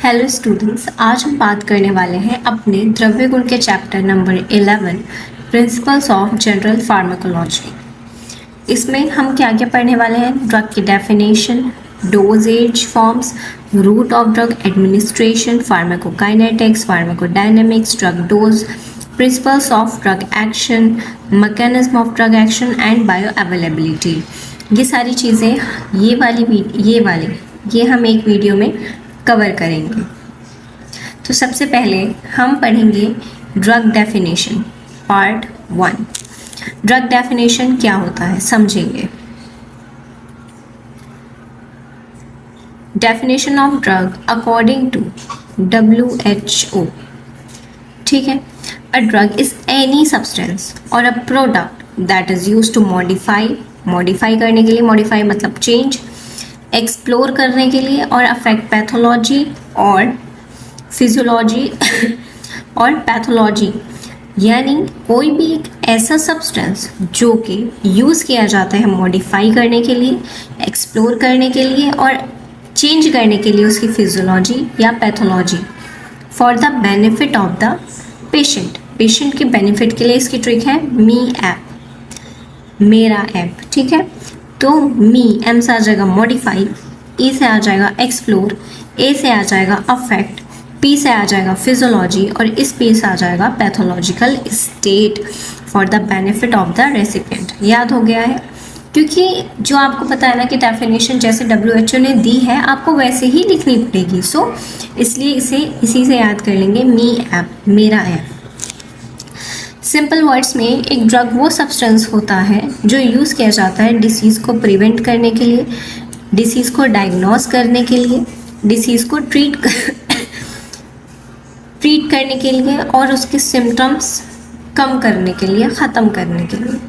Hello students, आज हम बात करने वाले हैं अपने द्रव्य गुण के chapter number 11 principles of general pharmacology. इसमें हम क्या क्या पढ़ने वाले हैं? ड्रग की definition, dosage forms, route of drug administration, pharmacokinetics, pharmacodynamics, drug dose, principles of drug action, mechanism of drug action and bioavailability. ये सारी चीज़ें ये हम एक वीडियो में कवर करेंगे। तो सबसे पहले हम पढ़ेंगे drug definition part 1। Drug definition क्या होता है समझेंगे। Definition of drug according to WHO, ठीक है। A drug is any substance or a product that is used to modify करने के लिए, मॉडिफाई मतलब चेंज, एक्सप्लोर करने के लिए और अफेक्ट पैथोलॉजी और फिजियोलॉजी और पैथोलॉजी, यानी कोई भी एक ऐसा सब्सटेंस जो कि यूज़ किया जाता है मॉडिफाई करने के लिए, एक्सप्लोर करने के लिए और चेंज करने के लिए उसकी फिजियोलॉजी या pathology for the benefit of the patient के बेनिफिट के लिए। इसकी ट्रिक है मेरा ऐप, ठीक है। तो एम से आ जाएगा मॉडिफाई, ई से आ जाएगा एक्सप्लोर, ए से आ जाएगा अफेक्ट, पी से आ जाएगा फिजियोलॉजी और इस पी से आ जाएगा pathological state for the benefit of the recipient. याद हो गया है? क्योंकि जो आपको पता है ना कि डेफिनेशन जैसे WHO ने दी है आपको वैसे ही लिखनी पड़ेगी, सो इसलिए इसी से याद कर लेंगे मेरा ऐप। सिंपल वर्ड्स में एक ड्रग वो सब्सटेंस होता है जो यूज़ किया जाता है डिसीज़ को प्रिवेंट करने के लिए, डिसीज़ को डायग्नोस करने के लिए, डिसीज़ को ट्रीट करने के लिए और उसके सिम्टम्स कम करने के लिए, ख़त्म करने के लिए।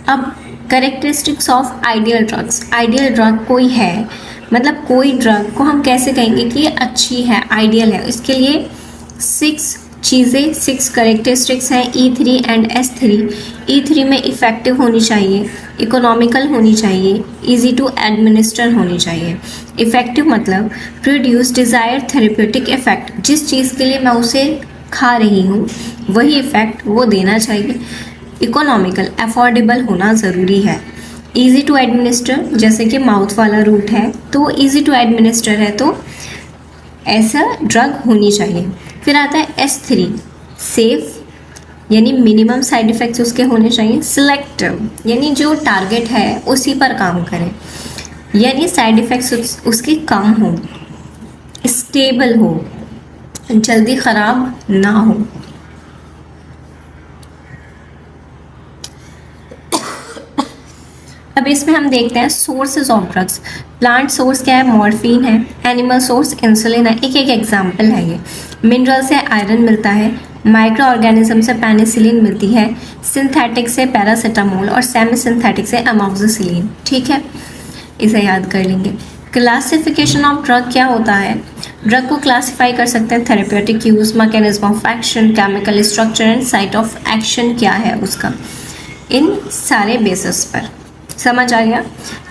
अब characteristics of ideal drugs. Ideal drug कोई है, मतलब कोई ड्रग को हम कैसे कहेंगे कि ये अच्छी है, आइडियल है। इसके लिए 6 कैरेक्टरिस्टिक्स हैं, E3 एंड S3। E3 में इफ़ेक्टिव होनी चाहिए, इकोनॉमिकल होनी चाहिए, इजी टू एडमिनिस्टर होनी चाहिए। इफ़ेक्टिव मतलब प्रोड्यूस डिज़ायर थेरेप्यूटिक इफ़ेक्ट, जिस चीज़ के लिए मैं उसे खा रही हूँ वही इफ़ेक्ट वो देना चाहिए। इकोनॉमिकल, अफोर्डेबल होना ज़रूरी है। इजी टू एडमिनिस्टर, जैसे कि माउथ वाला रूट है तो इजी टू एडमिनिस्टर है, तो ऐसा ड्रग होनी चाहिए। फिर आता है S3, सेफ, यानी मिनिमम साइड इफ़ेक्ट्स उसके होने चाहिए। सिलेक्टिव, यानी जो टारगेट है उसी पर काम करे, यानी साइड इफ़ेक्ट्स उसके कम हो। स्टेबल हो, जल्दी ख़राब ना हो। अब इसमें हम देखते हैं sources of drugs. Plant source क्या है? मॉर्फिन है। एनिमल सोर्स इंसुलिन है। एक एग्जाम्पल है ये। मिनरल से आयरन मिलता है, माइक्रो ऑर्गेनिज्म से पेनिसिलिन मिलती है, सिंथेटिक से पैरासीटामोल और सेमी सिंथेटिक से अमोक्सिसिलिन, ठीक है। इसे याद कर लेंगे। क्लासिफिकेशन ऑफ ड्रग क्या होता है? ड्रग को क्लासिफाई कर सकते हैं therapeutic use, mechanism of action, chemical structure and site of action क्या है उसका, इन सारे बेसिस पर। समझ आ गया?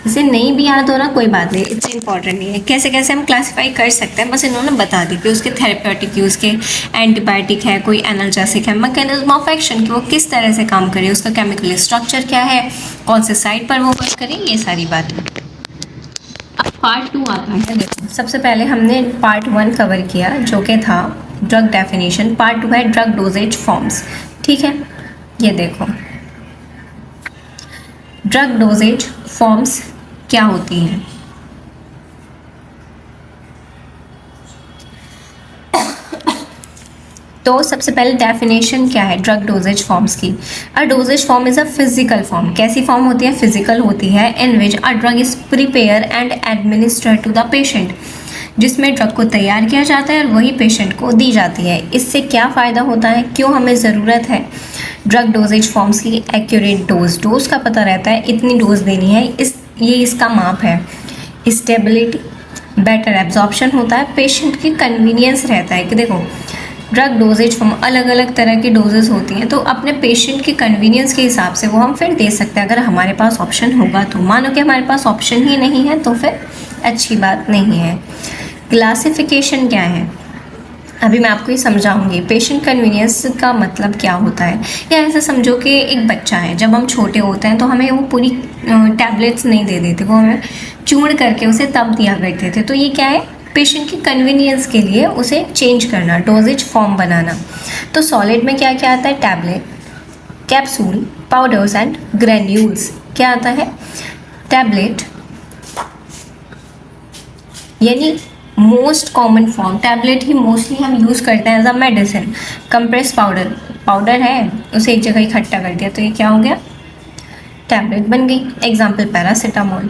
इसे नहीं भी याद हो रहा कोई बात नहीं, इट्स इंपॉर्टेंट नहीं है। कैसे कैसे हम क्लासीफाई कर सकते हैं बस इन्होंने बता दी कि उसके थेरेप्यूटिक यूज़ के, एंटीबायोटिक है, कोई एनाल्जेसिक है, मैकेनिज्म ऑफ एक्शन कि वो किस तरह से काम करे, उसका केमिकल स्ट्रक्चर क्या है, कौन से साइड पर वो वर्क करे, ये सारी बातें। अब पार्ट 2 आता है। देखो सबसे पहले हमने पार्ट 1 कवर किया जो कि था ड्रग डेफिनेशन। पार्ट 2 है ड्रग डोजेज फॉर्म्स, ठीक है। ये देखो ड्रग डोजेज फॉर्म्स क्या होती हैं। तो सबसे पहले डेफिनेशन क्या है ड्रग डोजेज फॉर्म्स की? A dosage form is a physical form. कैसी फॉर्म होती है? फिजिकल होती है। In which a drug is prepare and administer to the patient, जिसमें ड्रग को तैयार किया जाता है और वही पेशेंट को दी जाती है। इससे क्या फ़ायदा होता है, क्यों हमें ज़रूरत है ड्रग डोजेज फॉर्म्स की? एक्यूरेट डोज का पता रहता है, इतनी डोज देनी है, ये इसका माप है। स्टेबिलिटी, बेटर एब्जॉर्प्शन होता है, पेशेंट की कन्वीनियंस रहता है कि देखो ड्रग डोजेज फॉर्म अलग अलग तरह की डोजेस होती हैं, तो अपने पेशेंट के कन्वीनियंस के हिसाब से वो हम फिर दे सकते हैं अगर हमारे पास ऑप्शन होगा तो। मानो कि हमारे पास ऑप्शन ही नहीं है तो फिर अच्छी बात नहीं है। क्लासिफिकेशन क्या है, अभी मैं आपको ये समझाऊंगी। पेशेंट कन्वीनियंस का मतलब क्या होता है, या ऐसा समझो कि एक बच्चा है, जब हम छोटे होते हैं तो हमें वो पूरी टैबलेट्स नहीं दे देते, वो हमें चूर्ण करके उसे तब दिया करते थे। तो ये क्या है, पेशेंट की कन्वीनियंस के लिए उसे चेंज करना, डोजेज फॉर्म बनाना। तो सॉलिड में क्या क्या आता है, tablet, capsule, powders and granules. क्या आता है, टैबलेट यानी मोस्ट कॉमन फॉर्म, टैबलेट ही मोस्टली हम यूज़ करते हैं as a medicine. Compress powder, powder है उसे एक जगह इकट्ठा कर दिया तो ये क्या हो गया, टैबलेट बन गई। Example paracetamol.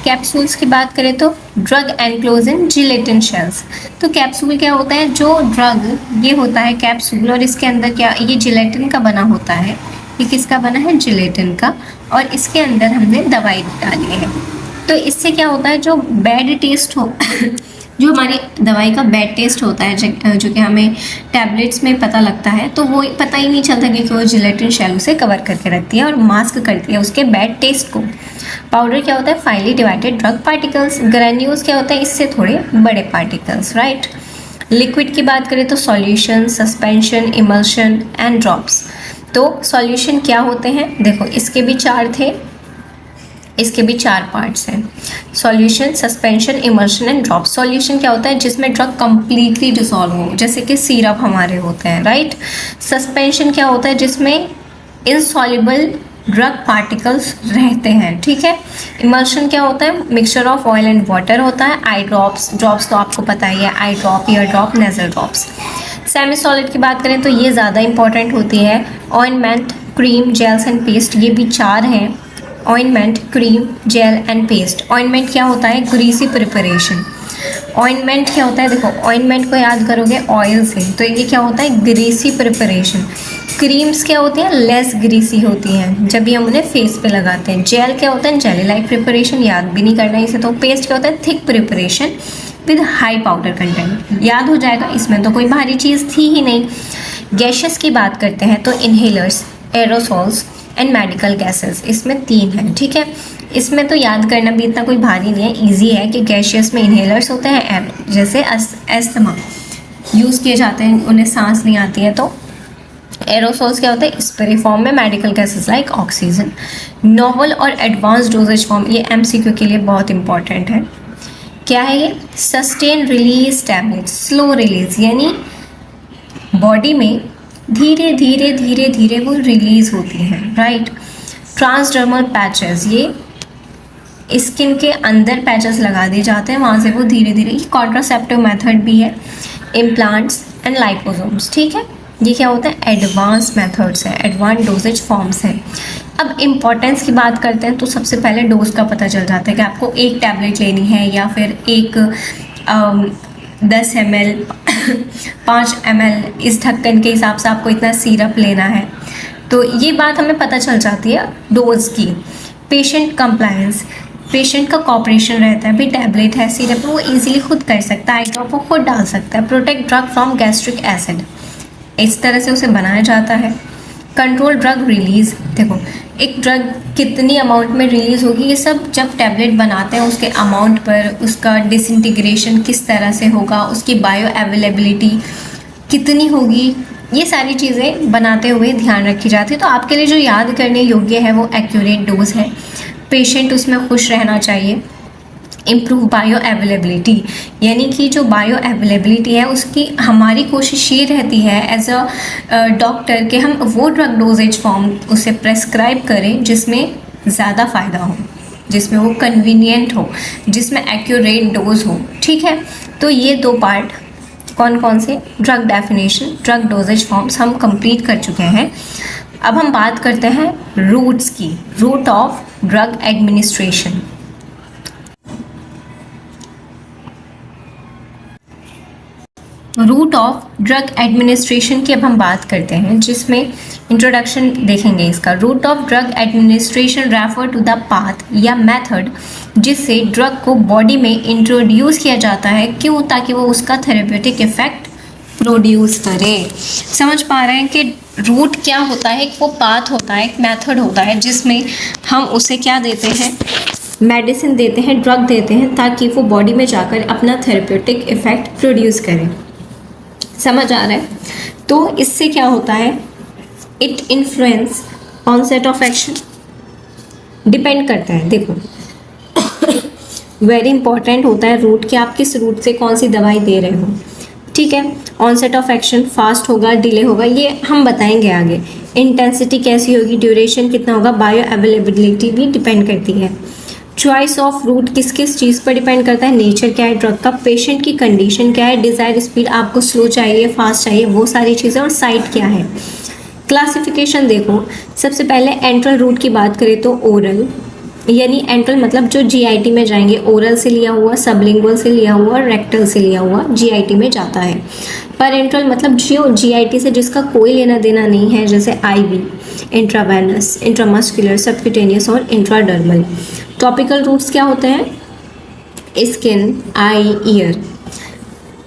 कैप्सूल्स की बात करें तो drug enclose in gelatin shells. तो कैप्सूल क्या होता है, जो ड्रग ये होता है कैप्सूल, और इसके अंदर क्या, ये जिलेटिन का बना होता है। ये किसका बना है, जिलेटिन का, और इसके अंदर हमने दवाई डाली है। तो इससे क्या होता है, जो बैड टेस्ट हो जो हमारी दवाई का बैड टेस्ट होता है, जो कि हमें टैबलेट्स में पता लगता है, तो वो पता ही नहीं चलता कि वो जिलेटिन शेल उसे कवर करके रखती है और मास्क करती है उसके बैड टेस्ट को। पाउडर क्या होता है, finally divided drug particles. Granules क्या होता है, इससे थोड़े बड़े पार्टिकल्स, राइट। लिक्विड की बात करें तो solution, suspension, emulsion and drops. तो सॉल्यूशन क्या होते हैं, देखो इसके भी चार थे, इसके भी चार पार्ट्स हैं, solution, suspension, emulsion and drop. Solution क्या होता है, जिसमें ड्रग कंप्लीटली डिसॉल्व हो, जैसे कि सिरप हमारे होते हैं, राइट। सस्पेंशन क्या होता है, जिसमें इनसॉल्युबल ड्रग पार्टिकल्स रहते हैं, ठीक है। इमल्शन क्या होता है, mixture of oil and water होता है। आई ड्रॉप्स, ड्रॉप्स तो आपको पता ही है, eye drop, ear drop, nasal drops. Semi solid की बात करें तो ये ज़्यादा इंपॉर्टेंट होती है। Ointment, cream, gels and paste, ये भी चार हैं। Ointment, cream, gel and paste. Ointment क्या होता है, ग्रीसी प्रिपरेशन। ऑइंटमेंट क्या होता है, देखो ऑइंटमेंट को याद करोगे ऑयल से, तो ये क्या होता है, ग्रीसी प्रिपरेशन। क्रीम्स क्या होती हैं, लेस ग्रीसी होती हैं जब भी हम उन्हें फेस पे लगाते हैं। जेल क्या होता है, जेली लाइक प्रिपरेशन, याद भी नहीं करना इसे तो। पेस्ट क्या होता है, thick preparation with high powder content, याद हो जाएगा, इसमें तो कोई भारी चीज़ थी ही नहीं। गैसेस की बात करते हैं तो inhalers, aerosols and medical gases, इसमें तीन हैं, ठीक है। इसमें तो याद करना भी इतना कोई भारी नहीं है, इजी है कि गैशियस में इनहेलर्स होते हैं, जैसे अस्थमा यूज़ किए जाते हैं, उन्हें सांस नहीं आती है तो। एरोसोल्स क्या होता है, स्प्रे फॉर्म में medical gases like oxygen. Novel और एडवांस डोजेज फॉर्म, ये एमसीक्यू के लिए बहुत इंपॉर्टेंट है। क्या है ये, sustain release tablet, slow release, यानी बॉडी में धीरे धीरे धीरे धीरे वो रिलीज होती हैं, राइट। ट्रांसडर्मल पैचेस, ये स्किन के अंदर पैचेस लगा दिए जाते हैं, वहाँ से वो धीरे धीरे, ये कॉन्ट्रासेप्टिव मेथड भी है। इम्प्लांट्स एंड लाइपोसोम्स, ठीक है। ये क्या होता है, एडवांस मेथड्स हैं, एडवांस डोजेज फॉर्म्स हैं। अब इम्पॉर्टेंस की बात करते हैं तो सबसे पहले डोज का पता चल जाता है कि आपको एक टैबलेट लेनी है या फिर एक 10 ml 5 ml, इस ढक्कन के हिसाब से आपको इतना सिरप लेना है, तो ये बात हमें पता चल जाती है डोज की। पेशेंट कंप्लायंस, पेशेंट का कॉपरेशन रहता है, भी टैबलेट है, सिरप वो इजीली खुद कर सकता है, आई ड्रॉप वो खुद डाल सकता है। Protect drug from gastric acid, इस तरह से उसे बनाया जाता है। कंट्रोल ड्रग रिलीज़, देखो एक ड्रग कितनी अमाउंट में रिलीज़ होगी, ये सब जब टैबलेट बनाते हैं उसके अमाउंट पर, उसका डिसइंटीग्रेशन किस तरह से होगा, उसकी बायो अवेलेबिलिटी कितनी होगी, ये सारी चीज़ें बनाते हुए ध्यान रखी जाती है। तो आपके लिए जो याद करने योग्य है वो एक्यूरेट डोज है, पेशेंट उसमें खुश रहना चाहिए। इम्प्रूव बायो अवेलेबिलिटी, यानी कि जो बायो अवेलेबिलिटी है उसकी हमारी कोशिश ये रहती है एज अ डॉक्टर कि हम वो ड्रग डोजेज फॉर्म उसे प्रेस्क्राइब करें जिसमें ज़्यादा फ़ायदा हो, जिसमें वो कन्वीनियंट हो, जिसमें एक्यूरेट डोज हो, ठीक है। तो ये दो पार्ट कौन कौन से, drug definition, drug dosage forms हम कंप्लीट कर चुके हैं। अब हम बात करते हैं रूट्स की, route of drug administration. Route of drug administration की अब हम बात करते हैं, जिसमें इंट्रोडक्शन देखेंगे इसका। Route of drug administration refer to the path या मेथड जिससे ड्रग को बॉडी में इंट्रोड्यूस किया जाता है, क्यों, ताकि वो उसका थेरेप्यूटिक इफेक्ट प्रोड्यूस करे। समझ पा रहे हैं कि रूट क्या होता है, वो पाथ होता है, एक मेथड होता है जिसमें हम उसे क्या देते हैं, मेडिसिन देते हैं, ड्रग देते हैं ताकि वो बॉडी में जाकर अपना थेरेप्यूटिक इफेक्ट प्रोड्यूस करें। समझ आ रहा है? तो इससे क्या होता है, it influence onset of action, depend करता है। देखो वेरी इंपॉर्टेंट होता है रूट, कि आप किस रूट से कौन सी दवाई दे रहे हो, ठीक है। ऑनसेट ऑफ एक्शन फास्ट होगा, डिले होगा, ये हम बताएंगे आगे। इंटेंसिटी कैसी होगी, ड्यूरेशन कितना होगा, बायो अवेलेबिलिटी भी डिपेंड करती है। चॉइस ऑफ रूट किस किस चीज़ पर डिपेंड करता है, नेचर क्या है ड्रग का, पेशेंट की कंडीशन क्या है, डिज़ायर स्पीड, आपको स्लो चाहिए फास्ट चाहिए, वो सारी चीज़ें, और साइट क्या है। क्लासिफिकेशन देखो, सबसे पहले एंट्रल रूट की बात करें तो ओरल, यानी एंट्रल मतलब जो जीआईटी में जाएंगे, ओरल से लिया हुआ, सबलिंगुअल से लिया हुआ, रेक्टल से लिया हुआ जीआईटी में जाता है। पर एंट्रल मतलब जो जीआईटी से जिसका कोई लेना देना नहीं है, जैसे आईवी, इंट्रावेनस, इंट्रामस्कुलर, सबक्यूटेनियस और इंट्राडर्मल। टॉपिकल रूट्स क्या होते हैं, skin, eye, ear.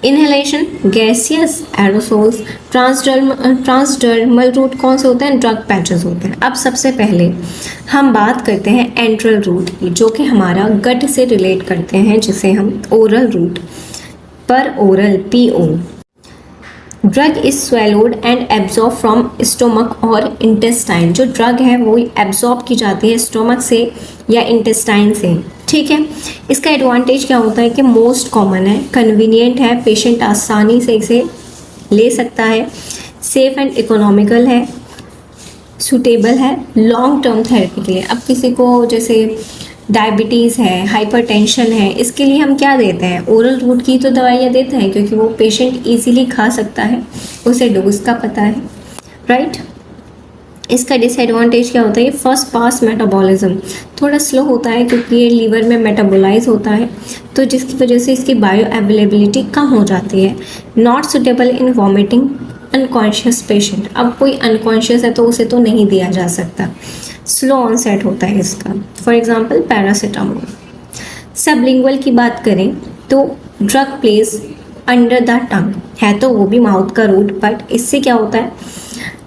Inhalation, gaseous, aerosols. Transdermal route कौन से होते हैं, ड्रग पैचेस होते हैं। अब सबसे पहले हम बात करते हैं एंट्रल रूट की, जो कि हमारा गट से रिलेट करते हैं, जिसे हम ओरल रूट, पर oral, PO. Drug is swallowed and absorb from stomach और इंटेस्टाइन। जो ड्रग है वो एब्जॉर्ब की जाती है स्टोमक से या इंटेस्टाइन से, ठीक है। इसका एडवांटेज क्या होता है कि मोस्ट कॉमन है, कन्वीनियंट है, पेशेंट आसानी से इसे ले सकता है, सेफ एंड इकोनॉमिकल है, सूटेबल है लॉन्ग टर्म थेरेपी के लिए। अब किसी को जैसे डायबिटीज़ है, हाइपरटेंशन है, इसके लिए हम क्या देते हैं, ओरल रूट की तो दवाइयाँ देते हैं, क्योंकि वो पेशेंट इजीली खा सकता है, उसे डोज का पता है, राइट। इसका डिसएडवांटेज क्या होता है, ये फर्स्ट पास मेटाबॉलिज्म थोड़ा स्लो होता है, क्योंकि ये लीवर में मेटाबोलाइज होता है, तो जिसकी वजह से इसकी बायो अवेलेबिलिटी कम हो जाती है। Not suitable in vomiting unconscious patient. अब कोई अनकॉन्शियस है तो उसे तो नहीं दिया जा सकता, स्लो ऑनसेट होता है इसका। For example paracetamol. सबलिंगुअल की बात करें तो drug place under the tongue, है तो वो भी माउथ का रूट, बट इससे क्या होता है,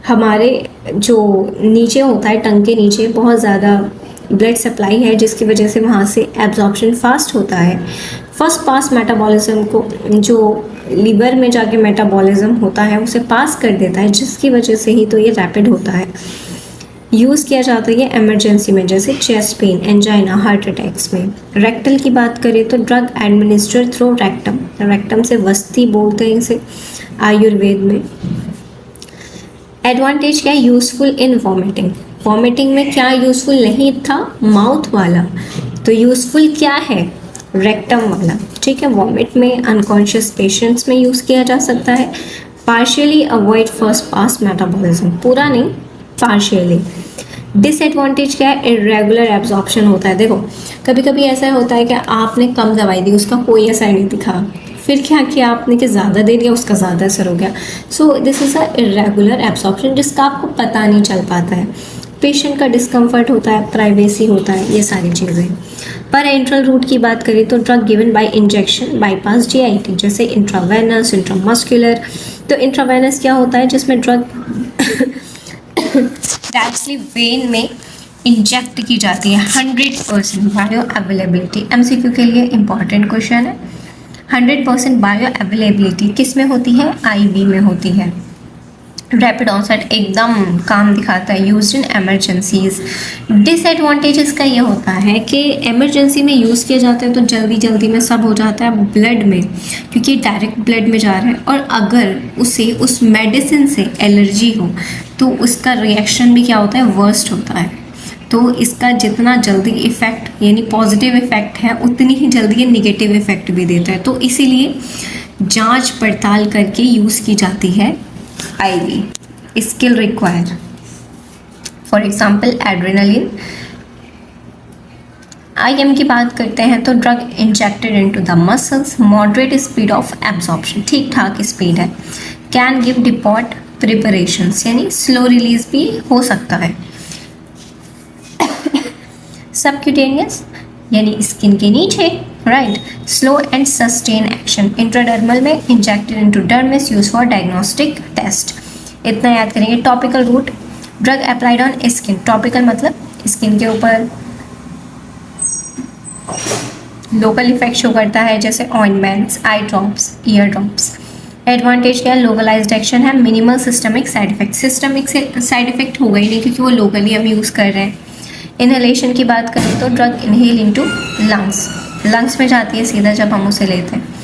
हमारे जो नीचे होता है, टंग के नीचे बहुत ज़्यादा ब्लड सप्लाई है, जिसकी वजह से वहाँ से एब्जॉर्प्शन फास्ट होता है। फर्स्ट पास मेटाबॉलिज्म को, जो लीवर में जाके मेटाबॉलिज्म होता है उसे पास कर देता है, जिसकी वजह से ही तो ये रैपिड होता है। यूज़ किया जाता है ये इमरजेंसी में, जैसे chest pain, angina, heart attacks में। रेक्टल की बात करें तो drug administrate through rectum, rectum से वस्ती बोलते हैं इसे आयुर्वेद में। एडवांटेज क्या है, यूज़फुल इन वॉमिटिंग। वॉमिटिंग में क्या यूज़फुल नहीं था, माउथ वाला, तो यूज़फुल क्या है, रेक्टम वाला, ठीक है। वॉमिट में अनकॉन्शियस पेशेंट्स में यूज़ किया जा सकता है। Partially avoid first pass metabolism, पूरा नहीं, पार्शियली। डिसएडवांटेज क्या है, इरेगुलर एब्जॉर्प्शन होता है। देखो कभी कभी ऐसा होता है कि आपने कम दवाई दी, उसका कोई असर नहीं दिखा, फिर क्या किया आपने कि ज़्यादा दे दिया, उसका ज़्यादा असर हो गया। So this is a irregular absorption, जिसका आपको पता नहीं चल पाता है, पेशेंट का डिस्कम्फर्ट होता है, प्राइवेसी होता है, ये सारी चीज़ें। पर एंट्रल रूट की बात करें तो drug given by injection bypass GIT, जैसे इंट्रावेनस, इंट्रामस्कुलर। तो इंट्रावेनस क्या होता है, जिसमें ड्रग डायरेक्टली वेन में इंजेक्ट की जाती है। 100% बायो अवेलेबिलिटी, एमसीक्यू के लिए इंपॉर्टेंट क्वेश्चन है। 100% बायो अवेलेबिलिटी किस में होती है, आईवी में होती है। रैपिड ऑनसेट एकदम काम दिखाता है, यूज इन एमरजेंसीज। डिसएडवांटेज इसका ये होता है कि इमरजेंसी में यूज़ किया जाता है तो जल्दी जल्दी में सब हो जाता है ब्लड में, क्योंकि डायरेक्ट ब्लड में जा रहा है, और अगर उसे उस मेडिसिन से एलर्जी हो तो उसका रिएक्शन भी क्या होता है, वर्स्ट होता है। तो इसका जितना जल्दी इफ़ेक्ट यानी पॉजिटिव इफ़ेक्ट है, उतनी ही जल्दी ये निगेटिव इफ़ेक्ट भी देता है। तो इसीलिए जांच पड़ताल करके यूज़ की जाती है IV. Skill require, for example adrenaline. IM की बात करते हैं तो drug injected into the muscles, moderate speed of absorption, ठीक ठाक स्पीड है। कैन गिव डिपॉट प्रिपरेशंस, यानी स्लो रिलीज भी हो सकता है। सबक्यूटेनियस यानी स्किन के नीचे, right. Slow and sustain action, intradermal में, injected into dermis, use for diagnostic test. इतना याद करेंगे। Topical route, drug applied on skin, topical मतलब स्किन के ऊपर, लोकल इफेक्ट शो करता है जैसे ointments, eye drops, ear drops. Advantage क्या है, लोकलाइज्ड एक्शन है, minimal systemic side effect. Systemic से साइड इफेक्ट होगा ही नहीं क्योंकि वो लोकली हम यूज़ कर रहे हैं। इनहेलेशन की बात करें तो ड्रग इनहेल इनटू लंग्स में जाती है सीधा जब हम उसे लेते हैं।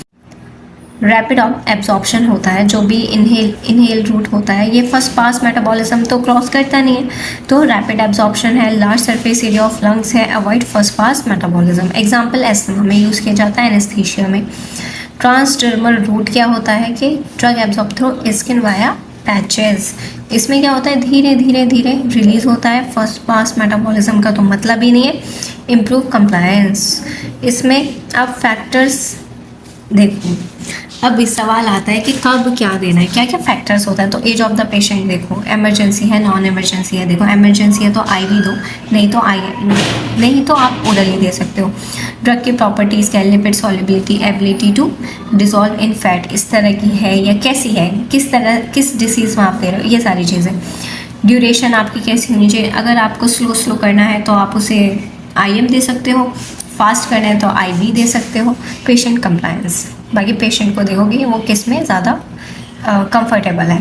रैपिड एब्जॉर्प्शन होता है, जो भी इनहेल रूट होता है ये फर्स्ट पास मेटाबॉलिज्म तो क्रॉस करता नहीं है, तो रैपिड एब्जॉर्प्शन है। Large surface area of lungs है, avoid first pass metabolism. Example asthma में यूज़ किया जाता है, एनेस्थीसिया में। ट्रांसडर्मल रूट क्या होता है कि drug absorb through skin via patches. इसमें क्या होता है, धीरे धीरे धीरे रिलीज होता है। फर्स्ट पास मेटाबॉलिज्म का तो मतलब ही नहीं है। इम्प्रूव कंप्लायंस, इसमें अब फैक्टर्स देखो, अब इस सवाल आता है कि कब क्या देना है, क्या क्या फैक्टर्स होता है। तो एज ऑफ द पेशेंट देखो, इमरजेंसी है, नॉन इमरजेंसी है। देखो इमरजेंसी है तो आईवी दो, नहीं तो आप ओरली दे सकते हो। ड्रग की प्रॉपर्टीज़ क्या, lipid solubility, ability to dissolve in fat, इस तरह की है या कैसी है, किस डिसीज़ में आप दे रहे हो, ये सारी चीज़ें। ड्यूरेशन आपकी कैसी होनी चाहिए, अगर आपको स्लो करना है तो आप उसे IM दे सकते हो, फास्ट करना है तो IV दे सकते हो। पेशेंट कंप्लायंस, बाकी पेशेंट को देखोगे वो किस में ज़्यादा कंफर्टेबल है।